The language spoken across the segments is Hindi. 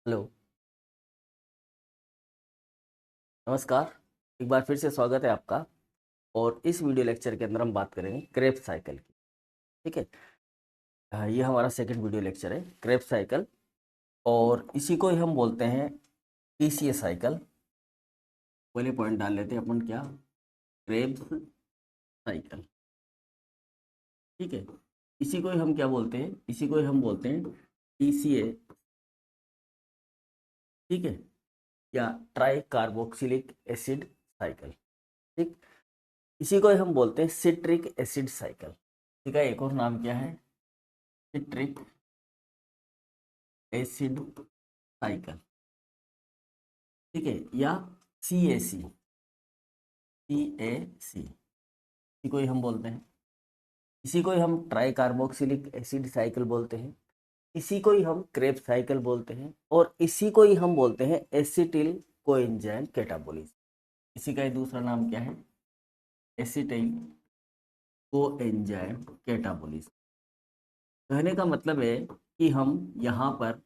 हेलो। नमस्कार। एक बार फिर से स्वागत है आपका। और इस वीडियो लेक्चर के अंदर हम बात करेंगे क्रेब्स साइकिल की। ठीक है। ये हमारा सेकंड वीडियो लेक्चर है क्रेब्स साइकिल, और इसी को ही हम बोलते हैं टीसीएस साइकिल। पहले पॉइंट डाल लेते हैं अपन, क्या क्रेब्स साइकिल। ठीक है। इसी को ही हम क्या बोलते हैं, इसी को ही हम बोलते हैं टीसीए। ठीक है, या ट्राई कार्बोक्सिलिक एसिड साइकिल। ठीक। इसी को ही हम बोलते हैं सिट्रिक एसिड साइकिल। इसी का एक और नाम क्या है? Citric acid cycle. ठीक है, या सी ए सी, इसी को ही हम बोलते हैं। इसी को ही हम ट्राई कार्बोक्सिलिक एसिड साइकिल बोलते हैं। इसी को ही हम क्रेब्स साइकिल बोलते हैं, और इसी को ही हम बोलते हैं एसिटिल कोएंजाइम कैटाबोलिज्म। इसी का ही दूसरा नाम क्या है? Acetyl coenzyme catabolism. कहने का मतलब है कि हम यहाँ पर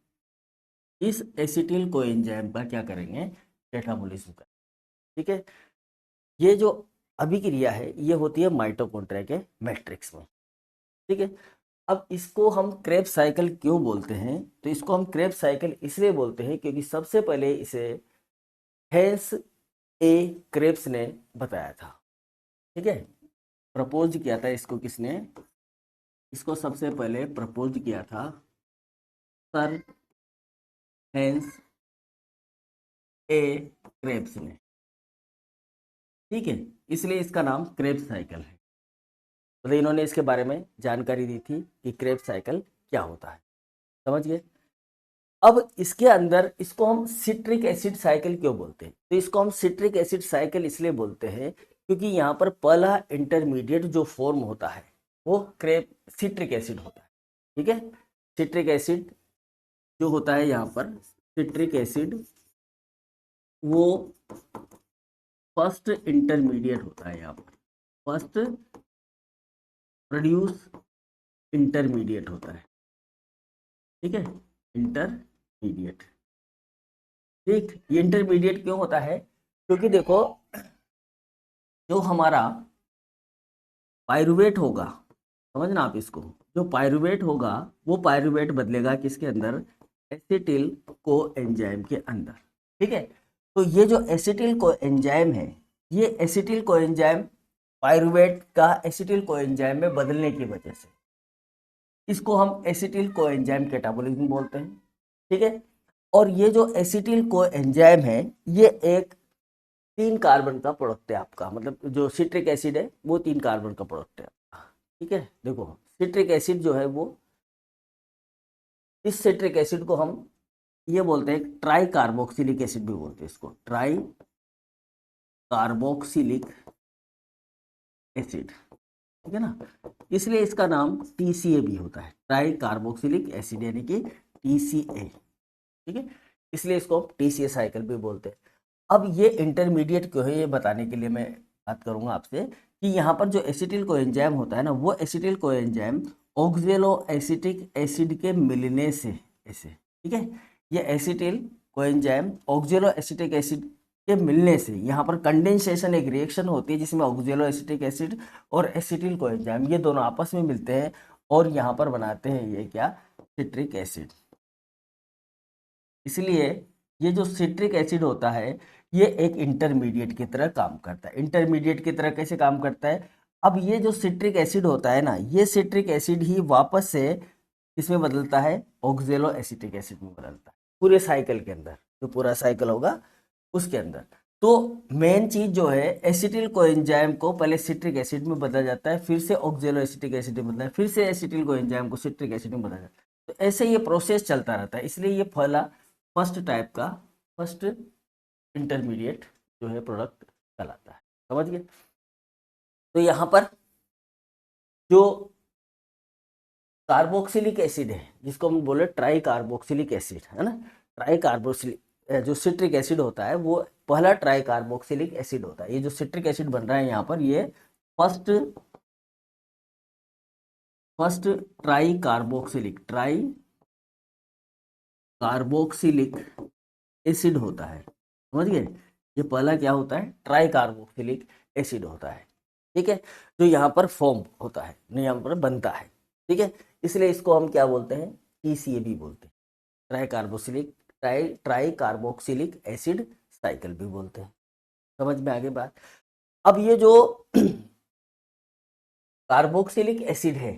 इस एसिटिल कोएंजाइम का क्या करेंगे? कैटाबोलिज्म करेंगे। ठीक है। ये जो अभिक्रिया है ये होती है माइटोकॉन्ड्रिया के मैट्रिक्स में। ठीक है। अब इसको हम क्रेब्स साइकिल क्यों बोलते हैं? तो इसको हम क्रेब्स साइकिल इसलिए बोलते हैं क्योंकि सबसे पहले इसे हैंस ए क्रेब्स ने बताया था। ठीक है। प्रपोज किया था इसको किसने? इसको सबसे पहले प्रपोज किया था सर हैंस ए क्रेब्स ने। ठीक है। इसलिए इसका नाम क्रेब्स साइकिल है। मतलब इन्होंने इसके बारे में जानकारी दी थी कि क्रेब्स साइकिल क्या होता है। समझ गए? अब इसके अंदर इसको हम सिट्रिक एसिड साइकिल क्यों बोलते हैं? तो इसको हम सिट्रिक एसिड साइकिल इसलिए बोलते हैं क्योंकि यहाँ पर पहला इंटरमीडिएट जो फॉर्म होता है वो क्रेब सिट्रिक एसिड होता है। ठीक है। सिट्रिक एसिड जो होता है यहाँ पर, सिट्रिक एसिड वो फर्स्ट इंटरमीडिएट होता है यहाँ पर। फर्स्ट प्रोड्यूस इंटरमीडिएट होता है। ठीक है। इंटरमीडिएट। ठीक, ये इंटरमीडिएट क्यों होता है? क्योंकि देखो, जो हमारा पायरुवेट होगा, समझना आप इसको, जो पायरुवेट होगा वो पायरुवेट बदलेगा किसके अंदर? एसिटिल को एंजाइम के अंदर। ठीक है। तो ये जो एसिटिल को एंजाइम है, ये एसिटिल को एंजाइम पायरुवेट का एसिटिल को एंजाइम में बदलने की वजह से इसको हम एसिटिल को एंजाइम कैटाबोलिज्म बोलते हैं। ठीक है। और ये जो एसिटिल को एंजाइम है ये एक 3 कार्बन का प्रोडक्ट है आपका। मतलब जो सिट्रिक एसिड है वो 3 कार्बन का प्रोडक्ट है आपका। ठीक है। देखो, सिट्रिक एसिड जो है वो, इस सिट्रिक एसिड को हम ये बोलते हैं ट्राई कार्बोक्सिलिक एसिड भी बोलते हैं इसको, ट्राई कार्बोक्सिलिक एसिड। ठीक है ना। इसलिए इसका नाम टीसीए भी होता है, ट्राई कार्बोक्सिलिक एसिड, यानी कि टीसीए। ठीक है। इसलिए इसको टीसीए साइकिल भी बोलते हैं। अब ये इंटरमीडिएट क्यों है ये बताने के लिए मैं बात करूंगा आपसे कि यहाँ पर जो एसिटिल कोएंजाइम होता है ना, वो एसिटिल कोएंजाइम ऑक्जेलो एसिटिक एसिड के मिलने से ऐसे, ठीक है, ये एसिटिल कोएंजाइम ऑक्जेलो एसिटिक एसिड के मिलने से यहाँ पर कंडेंसेशन एक रिएक्शन होती है जिसमें ऑक्जेलो एसिटिक एसिड और एसिटिल कोएंजाइम ये दोनों आपस में मिलते हैं और यहाँ पर बनाते हैं ये क्या? Citric acid. इसलिए ये जो सिट्रिक एसिड होता है ये एक इंटरमीडिएट की तरह काम करता है। इंटरमीडिएट की तरह कैसे काम करता है? अब ये जो सिट्रिक एसिड होता है ना, ये सिट्रिक एसिड ही वापस से किसमें बदलता है? ऑक्जेलो एसिटिक एसिड में बदलता है पूरे साइकिल के अंदर। जो पूरा साइकिल होगा उसके अंदर। तो मेन चीज जो है, एसिटिल कोएंजाइम को पहले सिट्रिक एसिड में बदला जाता है, फिर से ऑक्जेलो एसिटिक एसिड में बदला है, फिर से एसिटिल कोएंजाइम को सिट्रिक एसिड में बदला जाता है। तो ऐसे ये प्रोसेस चलता रहता है। इसलिए ये पहला फर्स्ट टाइप का, फर्स्ट इंटरमीडिएट जो है प्रोडक्ट कहलाता है। समझ गए? तो यहाँ पर जो कार्बोक्सिलिक एसिड है जिसको हम बोले ट्राई कार्बोक्सिलिक एसिड, है ना, ट्राई कार्बोक्सिलिक जो सिट्रिक एसिड होता है वो पहला ट्राई कार्बोक्सिलिक एसिड होता है। ये जो सिट्रिक एसिड बन रहा है यहाँ पर ये first first try carboxylic, try carboxylic acid होता है, समझ गए। ये पहला क्या होता है, ट्राई कार्बोक्सिलिक एसिड होता है, ठीक है, जो यहाँ पर फॉर्म होता है, यहाँ पर बनता है, ठीक है। इसलिए इसको हम क्या बोलते हैं, TCA भी बोलते हैं, ट्राई कार्बोक्सिलिक एसिड साइकिल भी बोलते हैं। समझ में आगे बात। अब ये जो कार्बोक्सिलिक एसिड है,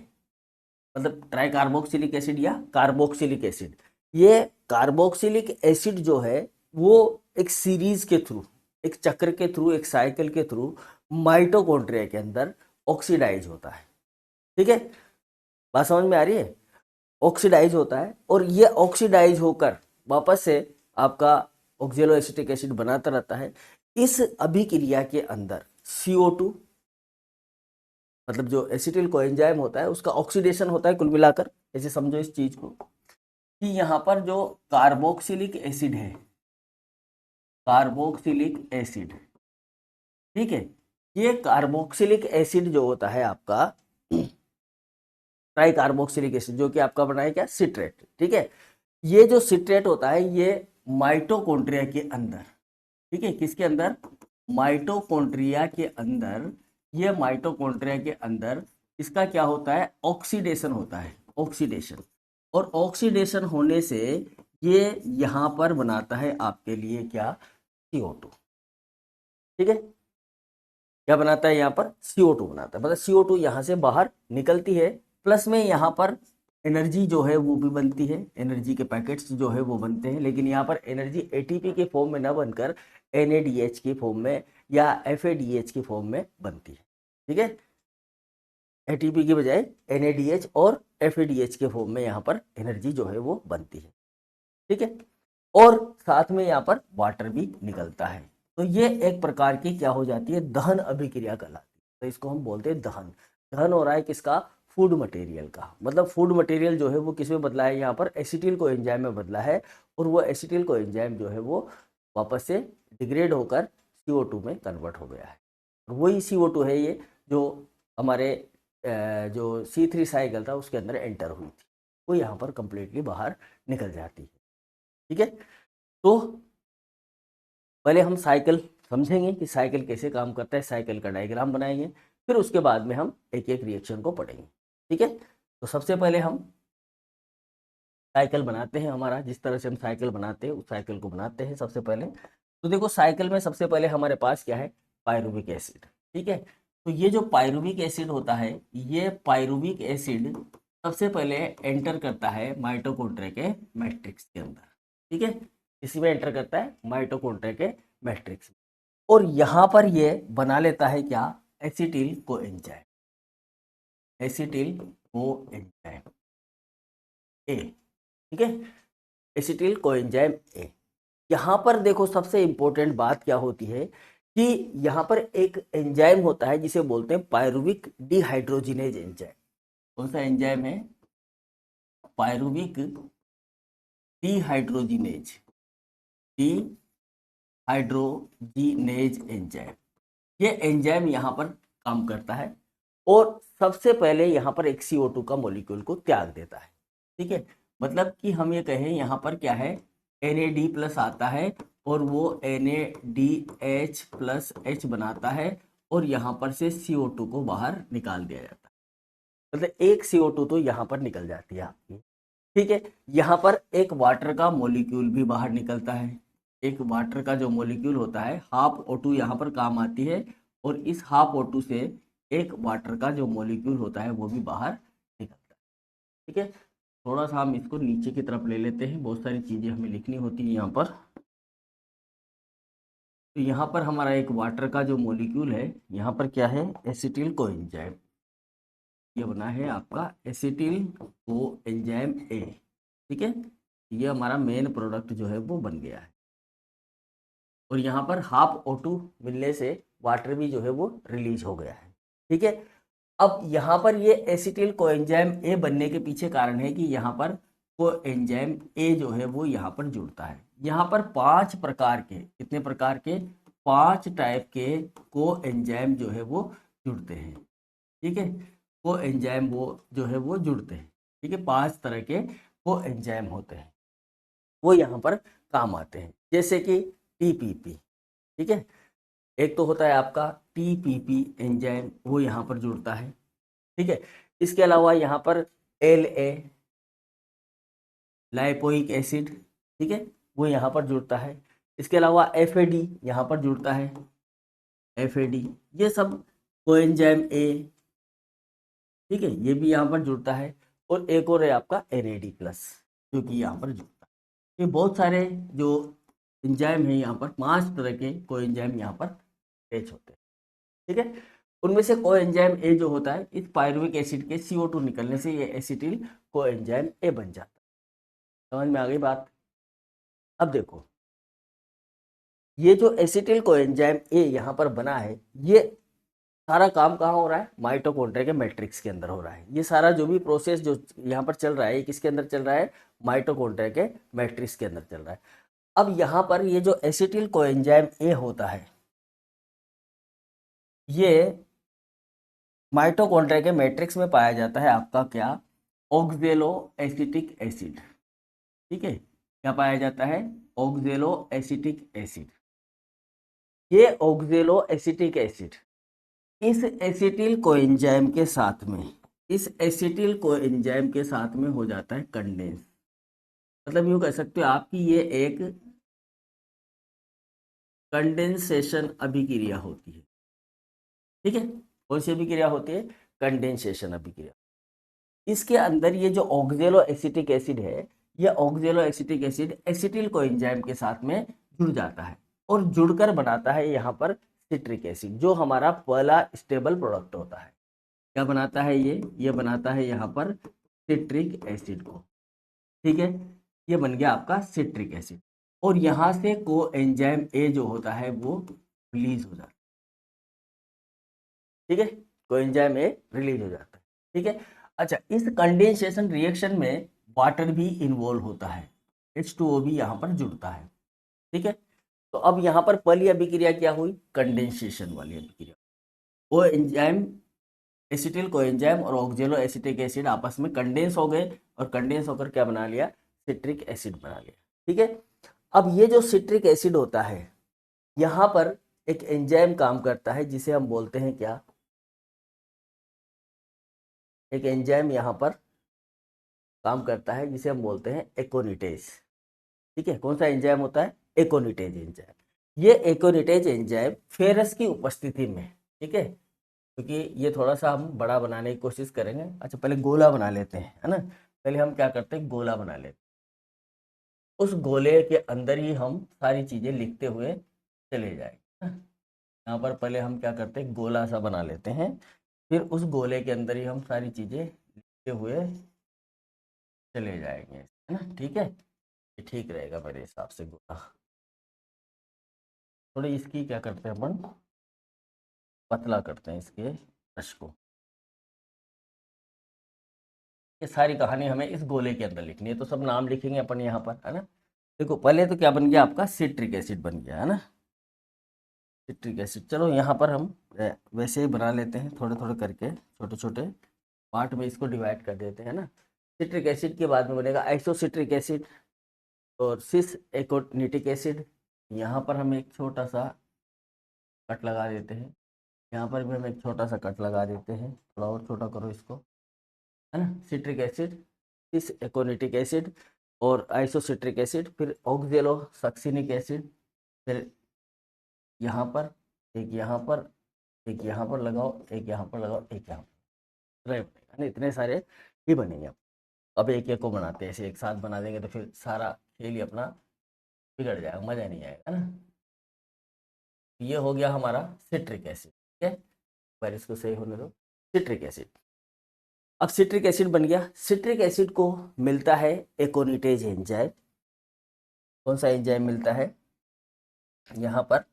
मतलब ट्राई कार्बोक्सिलिक एसिड या कार्बोक्सिलिक एसिड, ये कार्बोक्सिलिक एसिड जो है वो एक सीरीज के थ्रू, एक चक्र के थ्रू, एक साइकिल के थ्रू माइटोकॉन्ड्रिया के अंदर ऑक्सीडाइज होता है, ठीक है। बात समझ में आ रही है, ऑक्सीडाइज होता है और ये ऑक्सीडाइज होकर वापस से आपका ऑक्जेलो एसिटिक एसिड बनाता रहता है। इस अभिक्रिया के अंदर CO2, मतलब जो एसिटिल कोएंजाइम होता है उसका ऑक्सीडेशन होता है कुल मिलाकर। ऐसे समझो इस चीज को कि यहाँ पर जो कार्बोक्सिलिक एसिड है, कार्बोक्सिलिक एसिड, ठीक है, ये कार्बोक्सिलिक एसिड जो होता है आपका ट्राई कार्बोक्सिलिक एसिड, जो कि आपका बना है क्या, सिट्रेट, ठीक है। ये जो सिट्रेट होता है ये माइटोकॉन्ड्रिया के अंदर, ठीक है, किसके अंदर, माइटोकॉन्ड्रिया के अंदर, ये माइटोकॉन्ड्रिया के अंदर इसका क्या होता है, ऑक्सीडेशन होता है, ऑक्सीडेशन। और ऑक्सीडेशन होने से ये यहाँ पर बनाता है आपके लिए क्या, CO2, ठीक है। क्या बनाता है यहाँ पर, CO2 बनाता है, मतलब CO2 यहाँ से बाहर निकलती है, प्लस में यहाँ पर एनर्जी जो है वो भी बनती है, एनर्जी के पैकेट्स जो है वो बनते हैं, लेकिन यहाँ पर एनर्जी ATP के फॉर्म में ना बनकर NADH की फॉर्म में या FADH की फॉर्म में बनती है, ठीक है। ATP की बजाय NADH और FADH के फॉर्म में यहाँ पर एनर्जी जो है वो बनती है, ठीक है। और साथ में यहाँ पर वाटर भी निकलता है। तो ये एक प्रकार की क्या हो जाती है, दहन अभिक्रिया कहलाती है। तो इसको हम बोलते हैं दहन। दहन हो रहा है किसका, फूड मटेरियल का, मतलब फूड मटेरियल जो है वो किस में बदला है, यहाँ पर एसिटिल को एंजाइम में बदला है, और वो एसिटिल को एंजाइम जो है वो वापस से डिग्रेड होकर CO2 में कन्वर्ट हो गया है। वही CO2 है ये जो हमारे जो C3 साइकिल था उसके अंदर एंटर हुई थी, वो यहाँ पर कंप्लीटली बाहर निकल जाती है, ठीक है। तो पहले हम साइकिल समझेंगे कि साइकिल कैसे काम करता है, साइकिल का डायग्राम बनाएंगे, फिर उसके बाद में हम एक एक रिएक्शन को पढ़ेंगे, ठीक है। तो सबसे पहले हम साइकिल बनाते हैं, हमारा जिस तरह से हम साइकिल बनाते हैं उस साइकिल को बनाते हैं सबसे पहले। तो देखो साइकिल में सबसे पहले हमारे पास क्या है, पायरुविक एसिड, ठीक है। तो ये जो पायरुविक एसिड होता है, ये पायरुविक एसिड सबसे पहले एंटर करता है माइटोकॉन्ड्रिया के मैट्रिक्स के अंदर, ठीक है। इसी में एंटर करता है माइटोकॉन्ड्रिया के मैट्रिक्स, और यहाँ पर ये बना लेता है क्या, acetyl coenzyme, acetyl coenzyme A, ठीक है, एसिटिल कोएंजाइम ए। यहाँ पर देखो सबसे इंपॉर्टेंट बात क्या होती है कि यहाँ पर एक एंजाइम होता है जिसे बोलते हैं पायरुविक डिहाइड्रोजिनेज एंजाइम। कौन सा एंजाइम है, पायरुविक डिहाइड्रोजिनेज, डिहाइड्रोजिनेज एंजाइम। ये एंजाइम यहाँ पर काम करता है और सबसे पहले यहाँ पर एक CO2 का मॉलिक्यूल को त्याग देता है, ठीक है। मतलब कि हम ये कहें यहाँ पर क्या है, NAD प्लस आता है और वो NADH प्लस H बनाता है, और यहाँ पर से CO2 को बाहर निकाल दिया जाता है, मतलब एक CO2 तो यहाँ पर निकल जाती है आपकी, ठीक है। यहाँ पर एक वाटर का मॉलिक्यूल भी बाहर निकलता है, एक वाटर का जो मॉलिक्यूल होता है हाफ O2 यहाँ पर काम आती है, और इस हाफ O2 से एक वाटर का जो मॉलिक्यूल होता है वो भी बाहर निकलता है, ठीक है। थोड़ा सा हम इसको नीचे की तरफ ले लेते हैं, बहुत सारी चीज़ें हमें लिखनी होती है यहाँ पर। तो यहाँ पर हमारा एक वाटर का जो मॉलिक्यूल है, यहाँ पर क्या है, एसिटिल कोएंजाइम, ये बना है आपका एसिटिल कोएंजाइम ए, ठीक है। ये हमारा मेन प्रोडक्ट जो है वो बन गया है, और यहाँ पर हाफ O2 मिलने से वाटर भी जो है वो रिलीज हो गया है, ठीक है। अब यहाँ पर ये एसिटिल कोएंजाइम ए बनने के पीछे कारण है कि यहाँ पर कोएंजाइम ए जो है वो यहाँ पर जुड़ता है। यहाँ पर 5 प्रकार के, कितने प्रकार के, 5 टाइप के कोएंजाइम जो है वो जुड़ते हैं, ठीक है। कोएंजाइम वो जो है वो जुड़ते हैं, ठीक है, 5 तरह के कोएंजाइम होते हैं। वो यहाँ पर काम आते हैं, जैसे कि टीपीपी। ठीक है, एक तो होता है आपका टीपीपी एंजाइम, वो यहाँ पर जुड़ता है। ठीक है, इसके अलावा यहाँ पर LA लाइपोइक एसिड, ठीक है, वो यहाँ पर जुड़ता है। इसके अलावा FAD यहाँ पर जुड़ता है, FAD, ये सब कोएंजाइम A, ठीक है, ये भी यहाँ पर जुड़ता है। और एक और है आपका NAD+, जो कि यहाँ पर जुड़ता है। ये बहुत सारे जो एंजाइम है, यहाँ पर 5 तरह के कोएंजाइम यहाँ पर अटैच होते हैं। ठीक है, उनमें से कोएंजाइम ए जो होता है, इस पायरुविक एसिड के CO2 निकलने से ये एसिटिल कोएंजाइम ए बन जाता है। समझ में आ गई बात? अब देखो, ये जो एसिटिल कोएंजाइम ए यहाँ पर बना है, ये सारा काम कहाँ हो रहा है? माइटोकॉन्ड्रिया के मैट्रिक्स के अंदर हो रहा है। ये सारा जो भी प्रोसेस जो यहाँ पर चल रहा है, ये किसके अंदर चल रहा है? माइटोकॉन्ड्रिया के मैट्रिक्स के अंदर चल रहा है। अब यहाँ पर ये जो एसिटिल कोएंजाइम ए होता है, ये माइटोकॉन्ड्रिया के मैट्रिक्स में पाया जाता है आपका क्या? ऑक्जेलो एसिटिक एसिड। ठीक है, क्या पाया जाता है? ऑक्जेलो एसिटिक एसिड। ये ऑक्जेलो एसिटिक एसिड इस एसिटिल कोएंजाइम के साथ में, इस एसिटिल कोएंजाइम के साथ में हो जाता है कंडेंस। मतलब यूँ कह सकते हो आप कि ये एक कंडेंसेशन अभिक्रिया होती है। ठीक है, कौन सी अभिक्रिया होती है? कंडेंसेशन अभिक्रिया। इसके अंदर ये जो ऑक्जेलो एसिटिक एसिड है, ये ऑक्जेलो एसिटिक एसिड एसिटिल कोएंजाइम के साथ में जुड़ जाता है और जुड़कर बनाता है यहाँ पर सिट्रिक एसिड, जो हमारा पहला स्टेबल प्रोडक्ट होता है। क्या बनाता है ये बनाता है यहाँ पर सिट्रिक एसिड को। ठीक है, ये बन गया आपका सिट्रिक एसिड। और यहाँ से कोएंजाइम ए जो होता है वो रिलीज हो जाता है। ठीक है, कोएंजाइम ए रिलीज हो जाता है। ठीक है, अच्छा, इस कंडेंसेशन रिएक्शन में वाटर भी इन्वॉल्व होता है, H2O भी यहाँ पर जुड़ता है। ठीक है, तो अब यहाँ पर पहली अभिक्रिया क्या हुई? कंडेंसेशन वाली अभिक्रिया। वो एंजाइम एसिटिल कोएंजाइम और ऑक्जेलो एसिटिक एसिड आपस में कंडेंस हो गए और कंडेंस होकर क्या बना लिया? सिट्रिक एसिड बना लिया। ठीक है, अब ये जो सिट्रिक एसिड होता है, यहाँ पर एक एंजाइम काम करता है जिसे हम बोलते हैं क्या? एक एंजाइम यहाँ पर काम करता है जिसे हम बोलते हैं एकोनिटेज। ठीक है, कौन सा एंजाइम होता है? एकोनिटेज एंजाइम। ये एकोनिटेज एंजाइम फेरस की उपस्थिति में, ठीक है, क्योंकि ये थोड़ा सा हम बड़ा बनाने की कोशिश करेंगे। अच्छा, पहले गोला बना लेते हैं, है ना? पहले हम क्या करते हैं? गोला बना लेते हैं। उस गोले के अंदर ही हम सारी चीज़ें लिखते हुए चले जाएंगे। यहाँ पर पहले हम क्या करते हैं? गोला सा बना लेते हैं, फिर उस गोले के अंदर ही हम सारी चीज़ें लिखते हुए चले जाएंगे, है ना? ठीक है, ये ठीक रहेगा मेरे हिसाब से गोला। थोड़ी इसकी क्या करते हैं अपन? पतला करते हैं इसके ब्रश को। ये सारी कहानी हमें इस गोले के अंदर लिखनी है, तो सब नाम लिखेंगे अपन यहाँ पर, है ना? देखो, पहले तो क्या बन गया आपका? सिट्रिक एसिड बन गया, है ना? Citric acid. चलो यहाँ पर हम वैसे ही बना लेते हैं, थोड़े थोड़े करके छोटे छोटे पार्ट में इसको डिवाइड कर देते हैं ना। सिट्रिक एसिड के बाद में बनेगा आइसोसिट्रिक एसिड और सिस एकोनिटिक एसिड। यहाँ पर हम एक छोटा सा कट लगा देते हैं, यहाँ पर भी हम एक छोटा सा कट लगा देते हैं, थोड़ा और छोटा करो इसको, है ना? सिट्रिक एसिड, सिस एकोनिटिक एसिड और आइसोसिट्रिक एसिड, फिर ऑक्जेलो सक्सिनिक एसिड, फिर यहाँ पर एक, यहाँ पर एक, यहाँ पर लगाओ एक, यहाँ पर लगाओ एक, यहाँ पर, है ना? इतने सारे ही बनेंगे। अब एक एक को बनाते हैं, ऐसे एक साथ बना देंगे तो फिर सारा खेल ही अपना बिगड़ जाएगा, मज़ा नहीं आएगा, है ना? ये हो गया हमारा सिट्रिक एसिड। ठीक है, पर इसको सही होने दो। सिट्रिक एसिड, अब सिट्रिक एसिड बन गया। सिट्रिक एसिड को मिलता है एकोनिटेज एंजाइम। कौन सा एंजाइम मिलता है? यहाँ पर,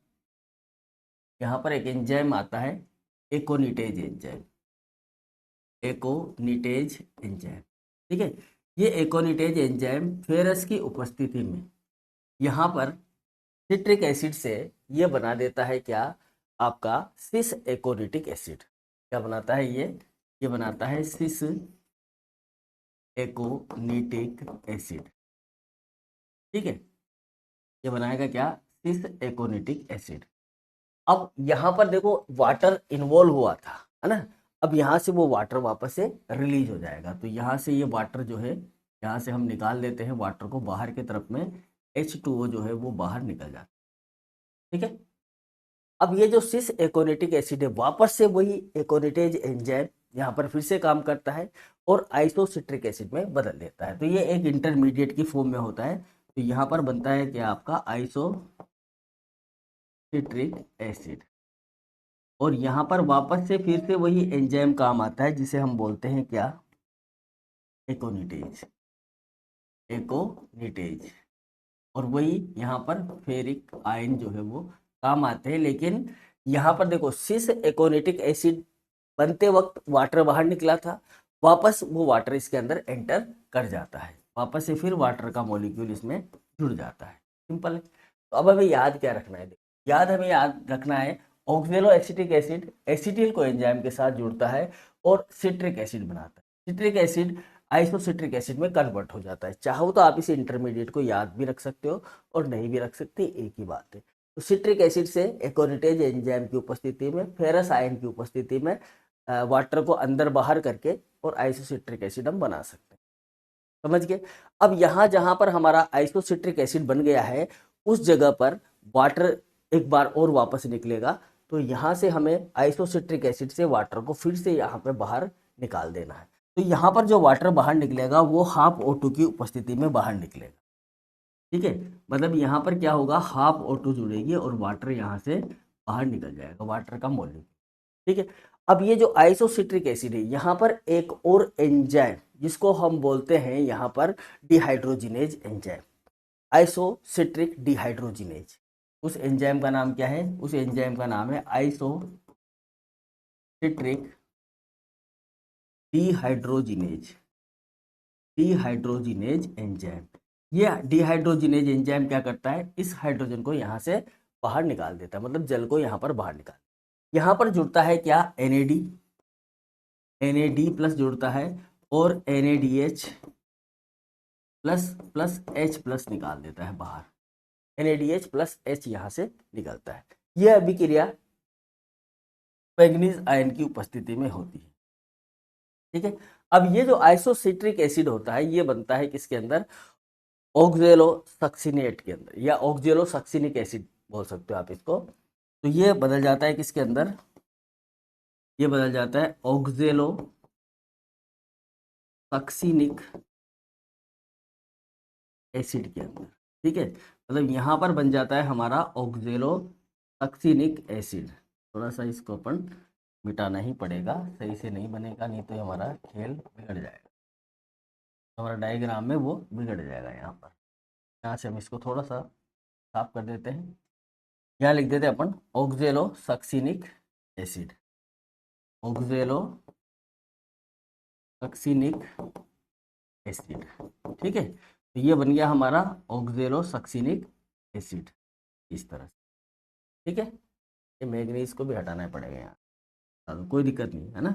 यहाँ पर एक एंजाइम आता है एकोनिटेज एंजाइम, एकोनिटेज एंजाइम। ठीक है, ये एकोनिटेज एंजाइम फेरस की उपस्थिति में यहाँ पर सिट्रिक एसिड से ये बना देता है क्या? आपका सिस एकोनिटिक एसिड। क्या बनाता है ये बनाता है सिस एकोनिटिक एसिड। ठीक है, ये बनाएगा क्या, सिस एकोनिटिक एसिड। अब यहाँ पर देखो वाटर इन्वॉल्व हुआ था, है ना, अब यहाँ से वो वाटर वापस से रिलीज हो जाएगा, तो यहाँ से ये वाटर जो है यहाँ से हम निकाल देते हैं वाटर को बाहर की तरफ में, H2O जो है वो बाहर निकल जाता है। ठीक है, अब ये जो सिस एकोनेटिक एसिड है वापस से वही एकोनेटेज एंजाइम यहाँ पर फिर से काम करता है और आइसोसिट्रिक एसिड में बदल देता है, तो ये एक इंटरमीडिएट की फॉर्म में होता है, तो यहाँ पर बनता है क्या आपका आइसोसिट्रिक एसिड, और यहाँ पर वापस से फिर से वही एंजाइम काम आता है जिसे हम बोलते हैं क्या, एकोनिटेज, एकोनिटेज, और वही यहाँ पर फेरिक आयन जो है वो काम आते हैं। लेकिन यहाँ पर देखो सिस एकोनेटिक एसिड बनते वक्त वाटर बाहर निकला था, वापस वो वाटर इसके अंदर एंटर कर जाता है, वापस से फिर वाटर का मॉलिक्यूल इसमें जुड़ जाता है, सिंपल है। तो अब हमें याद क्या रखना है, हमें याद रखना है ऑक्जेलो एसिटिक एसिड एसिटिल को एंजाइम के साथ जुड़ता है और सिट्रिक एसिड बनाता है, सिट्रिक एसिड आइसोसिट्रिक एसिड में कन्वर्ट हो जाता है। चाहो तो आप इस इंटरमीडिएट को याद भी रख सकते हो और नहीं भी रख सकते, एक ही बात है। तो सिट्रिक एसिड से एकोनिटेज एंजाइम की उपस्थिति में फेरस आयन की उपस्थिति में वाटर को अंदर बाहर करके और आइसोसिट्रिक एसिड हम बना सकते हैं, समझ गए। अब यहाँ जहाँ पर हमारा आइसोसिट्रिक एसिड बन गया है उस जगह पर वाटर एक बार और वापस निकलेगा, तो यहाँ से हमें आइसोसिट्रिक एसिड से वाटर को फिर से यहाँ पे बाहर निकाल देना है। तो यहाँ पर जो वाटर बाहर निकलेगा वो ½ की उपस्थिति में बाहर निकलेगा, ठीक है, मतलब यहाँ पर क्या होगा, ½ जुड़ेगी और वाटर यहाँ से बाहर निकल जाएगा, वाटर का मॉलिक्यूल, ठीक है। अब ये जो आइसोसिट्रिक एसिड है यहाँ पर एक और एंजाइम जिसको हम बोलते हैं यहाँ पर डिहाइड्रोजिनेज एंजाइम, आइसोसिट्रिक डिहाइड्रोजिनेज, उस एंजाइम का नाम क्या है, उस एंजाइम का नाम है आइसोसिट्रिक डिहाइड्रोजिनेज, डिहाइड्रोजिनेज एंजाइम। ये डिहाइड्रोजिनेज एंजाइम क्या करता है, इस हाइड्रोजन को यहाँ से बाहर निकाल देता है, मतलब जल को यहाँ पर बाहर निकाल, यहाँ पर जुड़ता है क्या, NAD, NAD प्लस जुड़ता है और NADH plus plus H plus निकाल देता है बाहर, NADH प्लस H यहाँ से निकलता है। यह अभिक्रिया मैंगनीज आयन की उपस्थिति में होती है, ठीक है। अब ये जो आइसोसिट्रिक एसिड होता है ये बनता है किसके अंदर, ऑक्जेलोसक्सिनेट के अंदर, या ऑक्जेलोसक्सिनिक एसिड बोल सकते हो आप इसको। तो ये बदल जाता है किसके अंदर, ये बदल जाता है ऑक्जेलोसक्सिनिक एसिड के अंदर, ठीक है, मतलब यहाँ पर बन जाता है हमारा ऑक्जेलोसक्सिनिक एसिड। थोड़ा सा इसको अपन मिटाना ही पड़ेगा, सही से नहीं बनेगा, नहीं तो हमारा खेल बिगड़ जाएगा, हमारा डायग्राम में वो बिगड़ जाएगा। यहाँ से हम इसको थोड़ा सा साफ कर देते हैं, यहाँ लिख देते हैं अपन ऑक्जेलोसक्सिनिक एसिड, ऑक्जेलोसक्सिनिक एसिड, ठीक है। तो ये बन गया हमारा ऑक्जेलोसक्सिनिक एसिड इस तरह से, ठीक है। ये मैग्नीज को भी हटाना पड़ेगा यहाँ, तो कोई दिक्कत नहीं है ना,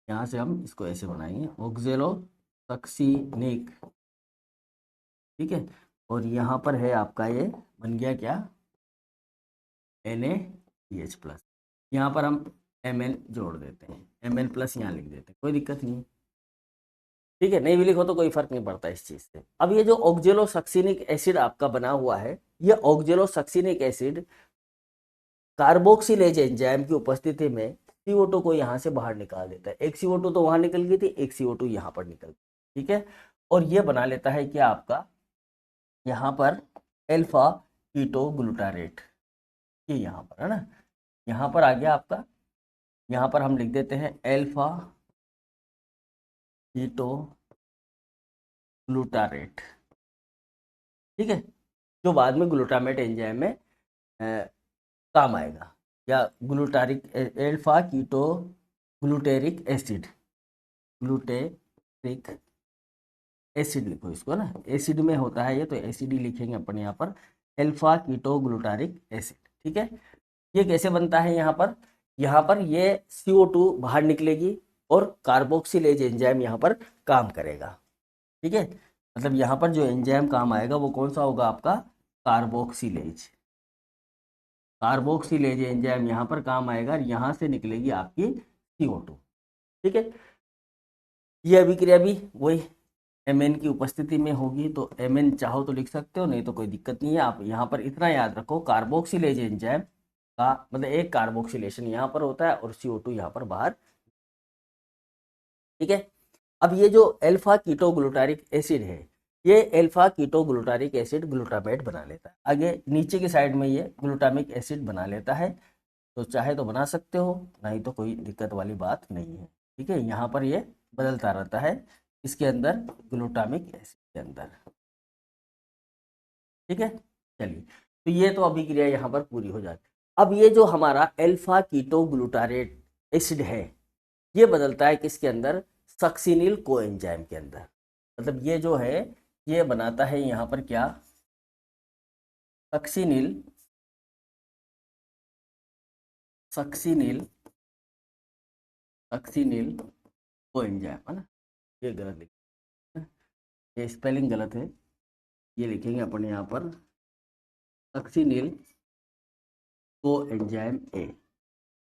यहाँ से हम इसको ऐसे बनाएंगे ऑक्जेलोसक्सिनिक, ठीक है। और यहाँ पर है आपका ये बन गया क्या, NaCH प्लस, यहाँ पर हम Mn जोड़ देते हैं, Mn प्लस यहाँ लिख देते हैं, कोई दिक्कत नहीं, ठीक है, नहीं भी लिखो तो कोई फर्क नहीं पड़ता इस चीज़ से। अब ये जो ऑक्जेलोसक्सिनिक एसिड आपका बना हुआ है, ये ऑक्जेलोसक्सिनिक एसिड कार्बोक्सिलेज एंजाइम की उपस्थिति में CO2 को यहाँ से बाहर निकाल देता है, एक CO2 तो वहाँ निकल गई थी, एक CO2 यहाँ पर निकल गई, ठीक है, और ये बना लेता है क्या आपका यहाँ पर अल्फा कीटोग्लूटारेट, ये यहाँ पर है ना, यहाँ पर आ गया आपका, यहाँ पर हम लिख देते हैं अल्फा कीटोग्लूटारेट, ठीक है, जो बाद में ग्लूटामेट एंजाइम में काम आएगा, या glutaric alpha keto glutaric acid, glutaric acid लिखो इसको ना, एसिड में होता है ये, तो एसिड ही लिखेंगे अपन यहाँ पर, अल्फा कीटो ग्लूटारिक एसिड, ठीक है। ये कैसे बनता है, यहाँ पर ये CO2 बाहर निकलेगी और कार्बोक्सिलेज एंजाइम यहाँ पर काम करेगा, ठीक है। मतलब यहाँ पर जो एंजाइम काम आएगा वो कौन सा होगा आपका, कार्बोक्सिलेज। कार्बोक्सिलेज एंजाइम यहाँ पर काम आएगा और यहाँ से निकलेगी आपकी CO2। ठीक है, ये अभिक्रिया भी वही Mn की उपस्थिति में होगी, तो Mn चाहो तो लिख सकते हो, नहीं तो कोई दिक्कत नहीं है। आप यहाँ पर इतना याद रखो, कार्बोक्सिलेज एंजाइम का मतलब एक कार्बोक्सिलेशन यहाँ पर होता है और CO2 यहाँ पर बाहर। ठीक है, अब ये जो अल्फा कीटोग्लूटारिक एसिड है, ये अल्फा कीटोग्लूटारिक एसिड ग्लूटामेट बना लेता है। आगे नीचे की साइड में ये ग्लूटामिक एसिड बना लेता है, तो चाहे तो बना सकते हो, नहीं तो कोई दिक्कत वाली बात नहीं है। ठीक है, यहाँ पर ये बदलता रहता है इसके अंदर, ग्लूटामिक एसिड के अंदर। ठीक है, चलिए, तो ये तो अभिक्रिया यहाँ पर पूरी हो जाती है। अब ये जो हमारा अल्फा कीटोग्लूटारेट एसिड है, ये बदलता है किसके अंदर, सक्सिनिल कोएंजाइम के अंदर। मतलब ये जो है ये बनाता है यहाँ पर क्या, सक्सिनिल, सक्सिनिल, सक्सिनिल कोएंजाइम, है ना। ये गलत लिखा है, ये स्पेलिंग गलत है, ये लिखेंगे अपन यहाँ पर सक्सिनिल कोएंजाइम ए।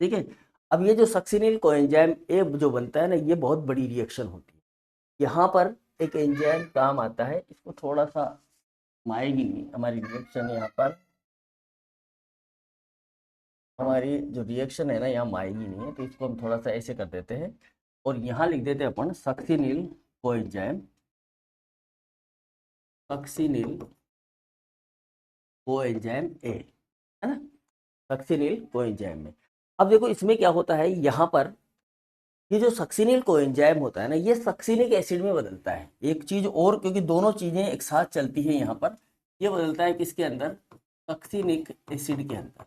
ठीक है, अब ये जो सक्सिनिल कोएंजाइम ए जो बनता है ना, ये बहुत बड़ी रिएक्शन होती है। यहाँ पर एक एंजाइम काम आता है, इसको थोड़ा सा माएगी नहीं हमारी रिएक्शन, यहाँ पर हमारी जो रिएक्शन है ना यहाँ माएगी नहीं है, तो इसको हम थोड़ा सा ऐसे कर देते हैं और यहाँ लिख देते हैं अपन succinyl coenzyme, succinyl coenzyme A, है ना, सक्सिनिल कोएंजाइम में। अब देखो इसमें क्या होता है, यहाँ पर ये जो सक्सिनिल कोएंजाइम होता है ना, ये सक्सिनिक एसिड में बदलता है। एक चीज और, क्योंकि दोनों चीजें एक साथ चलती है यहाँ पर, ये बदलता है किसके अंदर, सक्सिनिक एसिड के अंदर।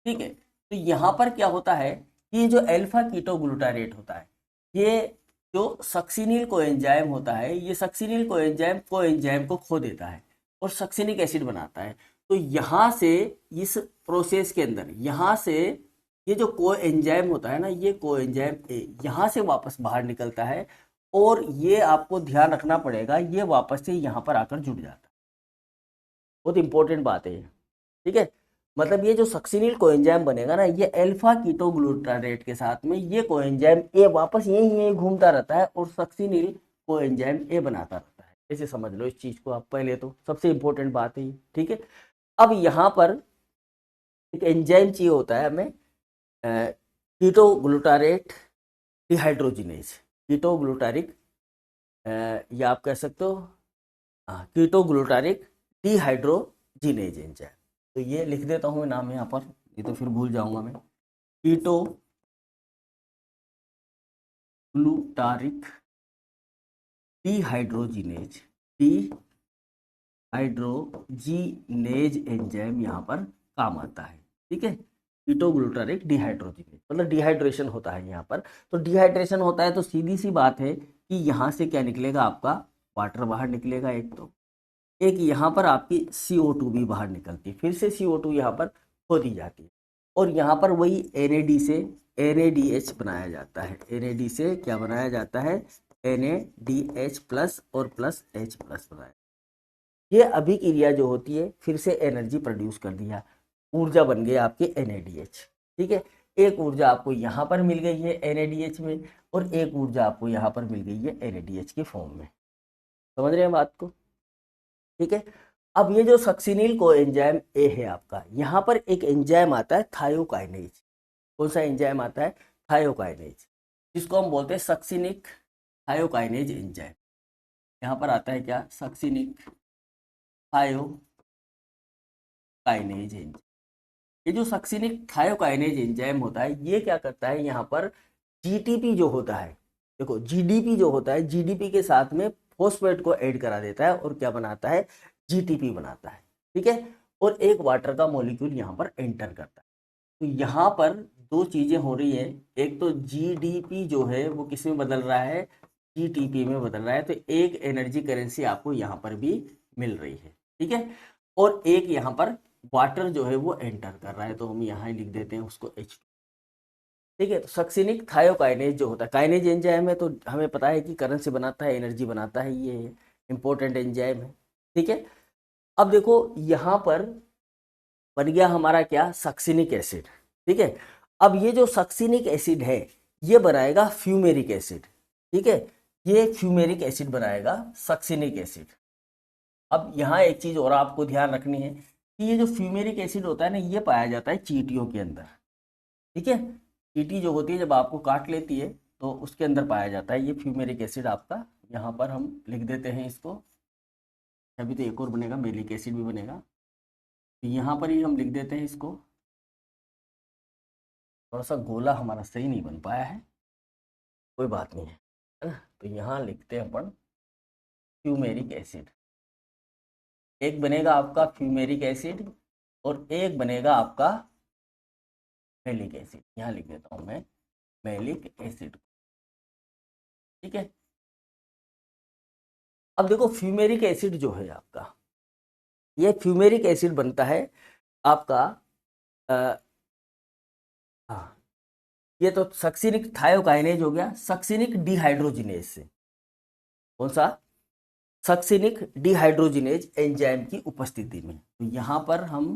ठीक है, तो यहाँ पर क्या होता है कि ये जो अल्फा कीटोग्लूटारेट होता है, ये जो सक्सिनिल कोएंजाइम होता है, ये सक्सिनिल कोएंजाइम को खो देता है और सक्सिनिक एसिड बनाता है। तो यहाँ से इस प्रोसेस के अंदर, यहाँ से ये जो कोएंजाइम होता है ना, ये कोएंजाइम ए यहाँ से वापस बाहर निकलता है और ये आपको ध्यान रखना पड़ेगा, ये वापस से यहाँ पर आकर जुड़ जाता है। बहुत इंपॉर्टेंट बात है ये। ठीक है, मतलब ये जो सक्सिनिल कोएंजाइम बनेगा ना, ये अल्फा कीटोग्लूटारेट के साथ में ये कोएंजाइम ए वापस यहीं यहीं घूमता रहता है और सक्सिनिल कोएंजाइम ए बनाता रहता है। ऐसे समझ लो इस चीज को आप, पहले तो सबसे इंपॉर्टेंट बात है ये। ठीक है, अब यहाँ पर एक एंजाइम चाहिए होता है हमें, कीटोग्लूटारेट डिहाइड्रोजिनेज, कीटोग्लूटारिक, या आप कह सकते हो कीटोग्लूटारिक डिहाइड्रोजिनेज एंजाइम। तो ये लिख देता हूँ मैं नाम यहाँ पर, ये तो फिर भूल जाऊंगा मैं। कीटोग्लूटारिक डिहाइड्रोजिनेज, डिहाइड्रोजिनेज एंजाइम यहाँ पर काम आता है। ठीक है, कीटोग्लूटारिक डिहाइड्रोजिनेज मतलब डिहाइड्रेशन होता है यहाँ पर। तो डिहाइड्रेशन होता है तो सीधी सी बात है कि यहाँ से क्या निकलेगा, आपका वाटर बाहर निकलेगा एक, तो एक यहाँ पर आपकी CO2 भी बाहर निकलती है, फिर से CO2 यहाँ पर खो दी जाती है और यहाँ पर वही NAD से NADH बनाया जाता है। NAD से क्या बनाया जाता है, NADH प्लस और प्लस H प्लस बनाया। ये अभिक्रिया जो होती है फिर से एनर्जी प्रोड्यूस कर दिया, ऊर्जा बन गई आपके NADH। ठीक है, एक ऊर्जा आपको यहाँ पर मिल गई है NADH में और एक ऊर्जा आपको यहाँ पर मिल गई है NADH के फॉर्म में। समझ रहे हैं बात को। ठीक है, अब ये जो सक्सिनिल कोएंजाइम ए है आपका, यहाँ पर एक एंजाइम आता है थायोकाइनेज। कौन सा एंजाइम आता है, थायोकाइनेज, जिसको हम बोलते हैं सक्सिनिक थायोकाइनेज एंजाइम। यहाँ पर आता है क्या, सक्सिनिक थायोकाइनेज एंजाइम। ये जो सक्सिनिक थायोकाइनेज एंजाइम होता है, ये क्या करता है, यहाँ पर GTP जो होता है, देखो GDP जो होता है, GDP के साथ में फॉस्फेट को ऐड करा देता है और क्या बनाता है, GTP बनाता है। ठीक है, और एक वाटर का मॉलिक्यूल यहाँ पर एंटर करता है। तो यहाँ पर दो चीजें हो रही है, एक तो GDP जो है वो किस में बदल रहा है, GTP में बदल रहा है। तो एक एनर्जी करेंसी आपको यहाँ पर भी मिल रही है। ठीक है, और एक यहाँ पर वाटर जो है वो एंटर कर रहा है, तो हम यहाँ ही लिख देते हैं उसको H2। ठीक है, तो सक्सिनिक थायोकाइनेज जो होता है, काइनेज एंजाइम है तो हमें पता है कि करंट से बनाता है, एनर्जी बनाता है, ये है। इंपॉर्टेंट एंजाइम है। ठीक है, अब देखो यहाँ पर बन गया हमारा क्या, सक्सिनिक एसिड। ठीक है, अब ये जो सक्सिनिक एसिड है ये बनाएगा फ्यूमेरिक एसिड। ठीक है, ये फ्यूमेरिक एसिड बनाएगा सक्सिनिक एसिड। अब यहाँ एक चीज और आपको ध्यान रखनी है कि ये जो फ्यूमेरिक एसिड होता है ना, ये पाया जाता है चींटियों के अंदर। ठीक है, चींटी जो होती है जब आपको काट लेती है तो उसके अंदर पाया जाता है ये फ्यूमेरिक एसिड आपका। यहाँ पर हम लिख देते हैं इसको, अभी तो एक और बनेगा, मेलिक एसिड भी बनेगा, तो यहाँ पर ही हम लिख देते हैं इसको। थोड़ा सा गोला हमारा सही नहीं बन पाया है, कोई बात नहीं है ना। तो यहाँ लिखते हैं अपन फ्यूमेरिक एसिड। एक बनेगा आपका फ्यूमेरिक एसिड और एक बनेगा आपका मेलिक एसिड। यहाँ लिख देता हूँ मैं मेलिक एसिड। ठीक है, अब देखो फ्यूमेरिक एसिड जो है आपका, ये फ्यूमेरिक एसिड बनता है आपका हाँ, ये तो सक्सिनिक थायोकाइनेज हो गया, सक्सिनिक डिहाइड्रोजिनेज से। कौन सा, सक्सिनिक डिहाइड्रोजिनेज एंजाइम की उपस्थिति में। तो यहाँ पर हम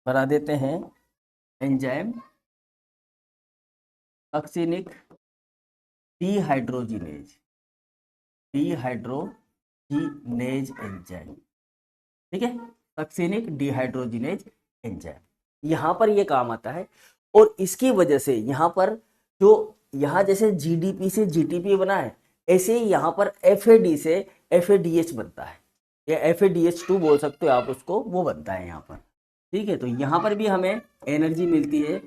बना देते हैं enzyme succinic dehydrogenase, dehydrogenase enzyme. ठीक है, सक्सिनिक डिहाइड्रोजिनेज एंजाइम यहाँ पर ये काम आता है। और इसकी वजह से यहाँ पर जो यहाँ जैसे जीडीपी से जीटीपी बना है, ऐसे ही यहाँ पर एफएडी से एफएडीएच बनता है, या एफएडीएच2 बोल सकते हो आप उसको, वो बनता है यहाँ पर। ठीक है, तो यहाँ पर भी हमें एनर्जी मिलती है,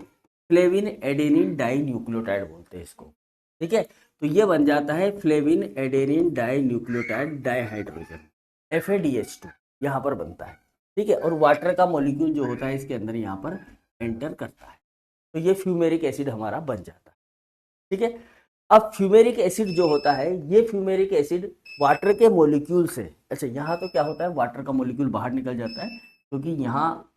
फ्लेविन एडेनिन डाई न्यूक्लियोटाइड बोलते हैं इसको। ठीक है, तो ये बन जाता है flavin adenine dinucleotide dihydrogen, FADH two यहाँ पर बनता है। ठीक है, और वाटर का मॉलिक्यूल जो होता है इसके अंदर यहाँ पर एंटर करता है, तो ये फ्यूमेरिक एसिड हमारा बन जाता है। ठीक है, अब फ्यूमेरिक एसिड जो होता है, ये फ्यूमेरिक एसिड वाटर के मॉलिक्यूल से, अच्छा यहाँ तो क्या होता है, वाटर का मॉलिक्यूल बाहर निकल जाता है, क्योंकि यहाँ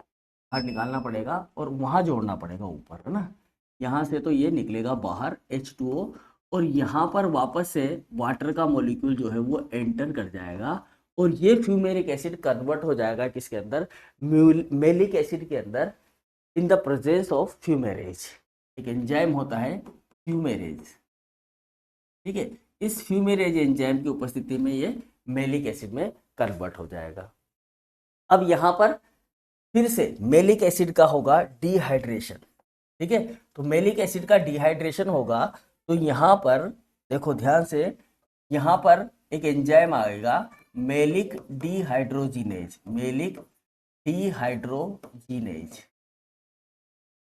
बाहर निकालना पड़ेगा और वहाँ जोड़ना पड़ेगा ऊपर, है ना। यहाँ से तो ये निकलेगा बाहर H2O, और यहाँ पर वापस से वाटर का मॉलिक्यूल जो है वो एंटर कर जाएगा, और ये फ्यूमेरिक एसिड कन्वर्ट हो जाएगा किसके अंदर, मेलिक एसिड के अंदर, इन द प्रेजेंस ऑफ फ्यूमेरेज। एक एंजाइम होता है फ्यूमेरेज। ठीक है, इस फ्यूमेरेज एंजाइम की उपस्थिति में ये मेलिक एसिड में कन्वर्ट हो जाएगा। अब यहाँ पर फिर से मेलिक एसिड का होगा डिहाइड्रेशन। ठीक है, तो मेलिक एसिड का डिहाइड्रेशन होगा, तो यहाँ पर देखो ध्यान से, यहाँ पर एक एंजाइम आएगा मेलिक डिहाइड्रोजिनेज, मेलिक डिहाइड्रोजिनेज।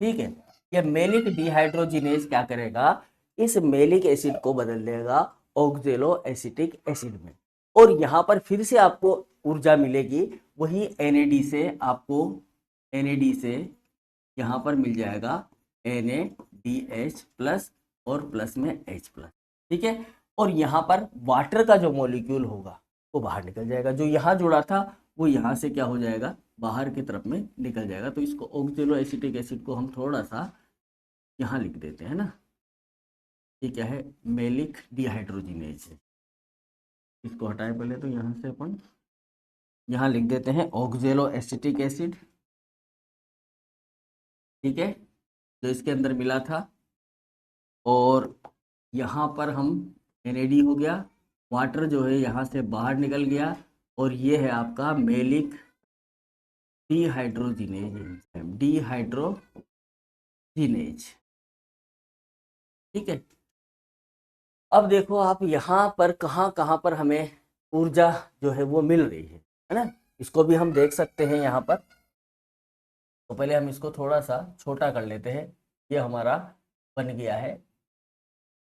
ठीक है, यह मेलिक डिहाइड्रोजिनेज क्या करेगा, इस मेलिक एसिड को बदल देगा ऑक्जेलो एसिटिक एसिड में, और यहाँ पर फिर से आपको ऊर्जा मिलेगी, वही NAD से, आपको NAD से यहाँ पर मिल जाएगा NADH प्लस और प्लस में H प्लस। ठीक है, और यहाँ पर वाटर का जो मॉलिक्यूल होगा वो बाहर निकल जाएगा, जो यहाँ जुड़ा था वो यहाँ से क्या हो जाएगा, बाहर की तरफ में निकल जाएगा। तो इसको ऑक्जेलो एसिटिक एसिड को हम थोड़ा सा यहाँ लिख देते हैं ना, ये क्या है, मेलिक डिहाइड्रोजिनेज है। इसको हटाए पहले, तो यहाँ से अपन यहाँ लिख देते हैं ऑक्जेलो एसिटिक एसिड। ठीक है, जो इसके अंदर मिला था, और यहाँ पर हम NAD हो गया, वाटर जो है यहाँ से बाहर निकल गया, और ये है आपका मेलिक डिहाइड्रोजिनेज एंजाइम, डिहाइड्रोजिनेज। ठीक है, अब देखो आप यहाँ पर कहाँ कहाँ पर हमें ऊर्जा जो है वो मिल रही है ना, इसको भी हम देख सकते हैं यहाँ पर। तो पहले हम इसको थोड़ा सा छोटा कर लेते हैं, ये हमारा बन गया है।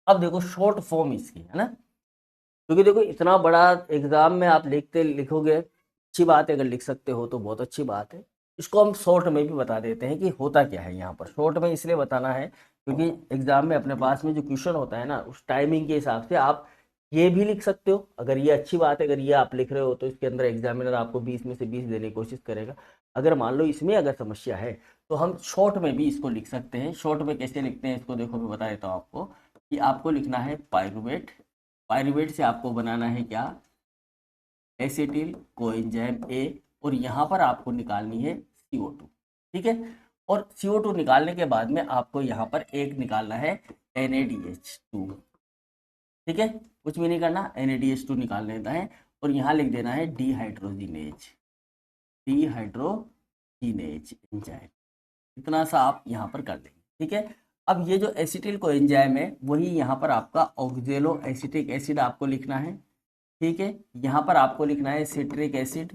अब देखो शॉर्ट फॉर्म इसकी, है ना, क्योंकि देखो इतना बड़ा एग्जाम में आप लिखोगे, अच्छी बात है, अगर लिख सकते हो तो बहुत अच्छी बात है। इसको हम शॉर्ट में भी बता देते हैं कि होता क्या है। यहाँ पर शॉर्ट में इसलिए बताना है क्योंकि एग्जाम में अपने पास में जो क्वेश्चन होता है ना, उस टाइमिंग के हिसाब से आप ये भी लिख सकते हो। अगर ये अच्छी बात है, अगर ये आप लिख रहे हो तो इसके अंदर एग्जामिनर आपको 20 में से 20 देने की कोशिश करेगा। अगर मान लो इसमें अगर समस्या है तो हम शॉर्ट में भी इसको लिख सकते हैं। शॉर्ट में कैसे लिखते हैं इसको देखो, मैं बता देता हूँ आपको कि आपको लिखना है पाइरूवेट। पाइरूवेट से आपको बनाना है क्या, एसिटिल कोएंजाइम ए, और यहाँ पर आपको निकालनी है CO2, ठीक है। और CO2 निकालने के बाद में आपको यहाँ पर एक निकालना है NaDH2, ठीक है। कुछ भी नहीं करना, NaDH2 निकाल लेना है और यहाँ लिख देना है डिहाइड्रोजिनेज, डिहाइड्रोजिनेज एंजाइम, इतना सा आप यहाँ पर कर देंगे, ठीक है। अब ये जो एसिटिल कोएंजाइम है वही यहाँ पर आपका ऑक्जेलो एसिटिक एसिड आपको लिखना है, ठीक है। यहाँ पर आपको लिखना है सिट्रिक एसिड,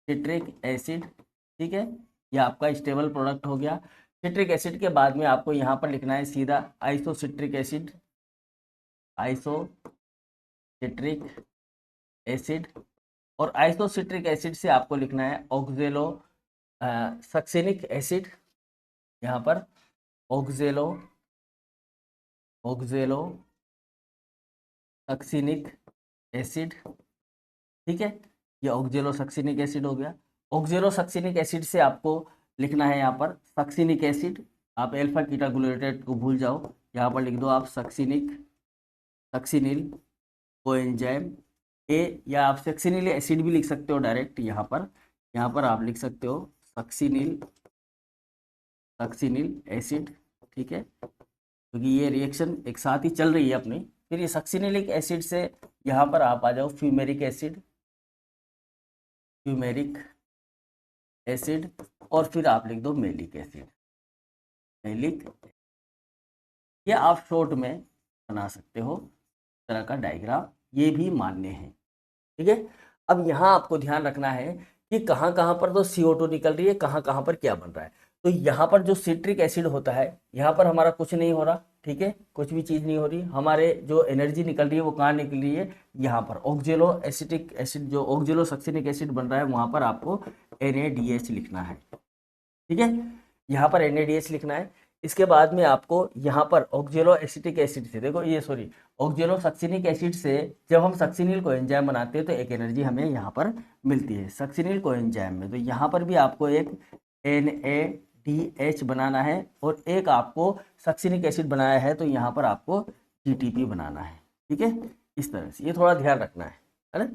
सिट्रिक एसिड, ठीक है। यह आपका स्टेबल प्रोडक्ट हो गया। सिट्रिक एसिड के बाद में आपको यहाँ पर लिखना है सीधा आइसोसिट्रिक एसिड, आइसोसिट्रिक एसिड, और आइसोसिट्रिक एसिड से आपको लिखना है ऑक्जेलो सक्सिनिक एसिड, यहाँ पर ऑक्जेलो ऑक्जेलो सक्सिनिक एसिड, ठीक है। ये ऑक्जेलो सक्सिनिक एसिड हो गया। ऑक्जेलो सक्सिनिक एसिड से आपको लिखना है यहाँ पर सक्सिनिक एसिड, आप एल्फा कीटा ग्लूटारेट को भूल जाओ, यहाँ पर लिख दो आप सक्सिनिल कोएंजाइम ए, या आप सक्सिनिल एसिड भी लिख सकते हो डायरेक्ट, यहाँ पर आप लिख सकते हो सक्सिनिल एसिड, ठीक है, क्योंकि ये रिएक्शन एक साथ ही चल रही है अपनी। फिर ये सक्सिनिलिक एसिड से यहाँ पर आप आ जाओ फ्यूमेरिक एसिड, और फिर आप लिख दो मेलिक एसिड, ये आप शॉर्ट में बना सकते हो इस तरह का डायग्राम, ये भी मान्य है, ठीक है। अब यहाँ आपको ध्यान रखना है कि कहाँ कहाँ पर तो CO2 निकल रही है, कहाँ कहाँ पर क्या बन रहा है। तो यहाँ पर जो सिट्रिक एसिड होता है, यहाँ पर हमारा कुछ नहीं हो रहा, ठीक है, कुछ भी चीज़ नहीं हो रही, हमारे जो एनर्जी निकल रही है वो कहाँ निकल रही है, यहाँ पर ऑक्जेलो एसिटिक एसिड, जो ऑक्जेलो सक्सिनिक एसिड बन रहा है वहाँ पर आपको NaDH लिखना है, ठीक है, यहाँ पर NaDH लिखना है। इसके बाद में आपको यहाँ पर ऑक्जेलो एसिटिक एसिड से, देखो ये सॉरी ऑक्जेलो सक्सिनिक एसिड से जब हम सक्सिनिल कोएंजाइम बनाते हैं तो एक एनर्जी हमें यहाँ पर मिलती है सक्सिनिल कोएंजाइम में, तो यहाँ पर भी आपको एक NaDH बनाना है, और एक आपको सक्सिनिक एसिड बनाया है तो यहाँ पर आपको GTP बनाना है, ठीक है। इस तरह से ये थोड़ा ध्यान रखना है ना,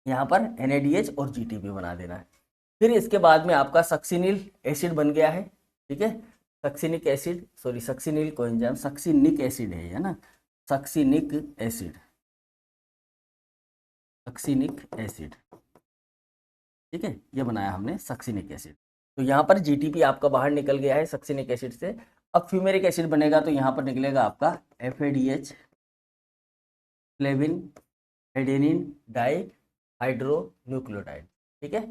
यहाँ पर NaDH और GTP बना देना है। फिर इसके बाद में आपका सक्सिनिल एसिड बन गया है, ठीक है, succinic acid, sorry succinyl coenzyme, succinic acid है ना, सक्सिनिक एसिड, ठीक है, ये बनाया हमने सक्सिनिक एसिड। तो यहाँ पर GTP आपका बाहर निकल गया है सक्सिनिक एसिड से। अब फ्यूमेरिक एसिड बनेगा तो यहाँ पर निकलेगा आपका FADH, flavin adenine dihydro nucleotide, ठीक है,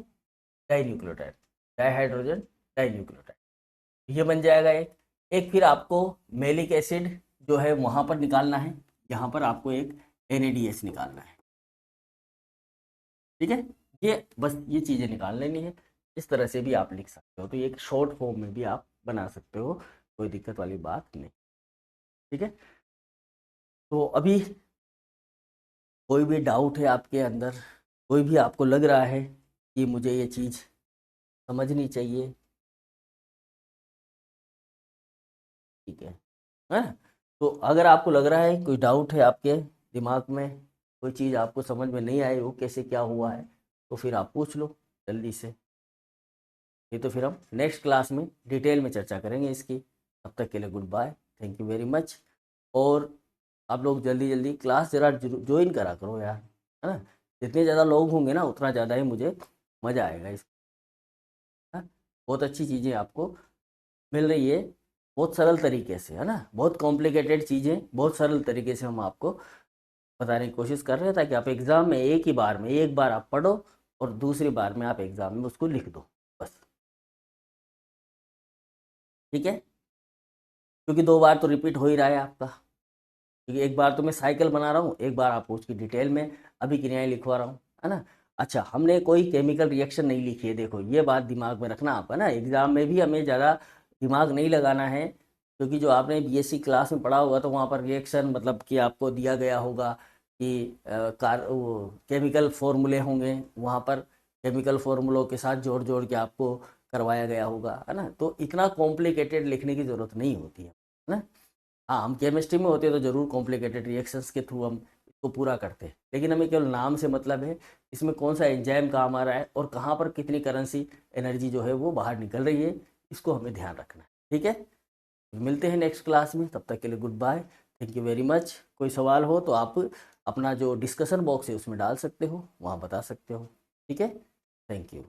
dinucleotide, dihydrogen dinucleotide, ये बन जाएगा एक फिर आपको मेलिक एसिड जो है वहाँ पर निकालना है, यहाँ पर आपको एक NaDH निकालना है, ठीक है। ये बस ये चीज़ें निकाल लेनी है, इस तरह से भी आप लिख सकते हो, तो ये एक शॉर्ट फॉर्म में भी आप बना सकते हो, कोई दिक्कत वाली बात नहीं, ठीक है। तो अभी कोई भी डाउट है आपके अंदर, कोई भी आपको लग रहा है कि मुझे ये चीज़ समझनी चाहिए, ठीक है ना। तो अगर आपको लग रहा है कोई डाउट है आपके दिमाग में, कोई चीज़ आपको समझ में नहीं आई, वो कैसे क्या हुआ है, तो फिर आप पूछ लो जल्दी से, ये तो फिर हम नेक्स्ट क्लास में डिटेल में चर्चा करेंगे इसकी। तब तक के लिए goodbye, thank you very much. और आप लोग जल्दी जल्दी क्लास ज़रा ज्वाइन करा करो यार, है ना, जितने ज़्यादा लोग होंगे ना उतना ज़्यादा ही मुझे मज़ा आएगा इस, हाँ? बहुत अच्छी चीज़ें आपको मिल रही है, बहुत सरल तरीके से, है ना, बहुत कॉम्प्लिकेटेड चीज़ें बहुत सरल तरीके से हम आपको बताने की कोशिश कर रहे हैं, ताकि आप एग्ज़ाम में एक बार आप पढ़ो और दूसरी बार में आप एग्ज़ाम में उसको लिख दो बस, ठीक है, क्योंकि 2 बार तो रिपीट हो ही रहा है आपका, क्योंकि एक बार तो मैं साइकिल बना रहा हूँ, एक बार आपको उसकी डिटेल में अभिक्रियाएं लिखवा रहा हूँ, है ना। अच्छा, हमने कोई केमिकल रिएक्शन नहीं लिखी है, देखो ये बात दिमाग में रखना आपका ना, एग्जाम में भी हमें ज़्यादा दिमाग नहीं लगाना है, क्योंकि जो आपने BSc क्लास में पढ़ा होगा तो वहाँ पर रिएक्शन मतलब कि आपको दिया गया होगा कि केमिकल फॉर्मूले होंगे, वहाँ पर केमिकल फॉर्मूलों के साथ जोड़ जोड़ के आपको करवाया गया होगा, है ना, तो इतना कॉम्प्लिकेटेड लिखने की ज़रूरत नहीं होती है ना। हाँ, हम केमिस्ट्री में होते तो ज़रूर कॉम्प्लिकेटेड रिएक्शंस के थ्रू हम तो पूरा करते हैं, लेकिन हमें केवल नाम से मतलब है इसमें कौन सा एंजाइम काम आ रहा है और कहाँ पर कितनी करेंसी एनर्जी जो है वो बाहर निकल रही है, इसको हमें ध्यान रखना है। ठीक है, मिलते हैं नेक्स्ट क्लास में, तब तक के लिए goodbye, thank you very much. कोई सवाल हो तो आप अपना जो डिस्कशन बॉक्स है उसमें डाल सकते हो, वहाँ बता सकते हो। ठीक है, थैंक यू।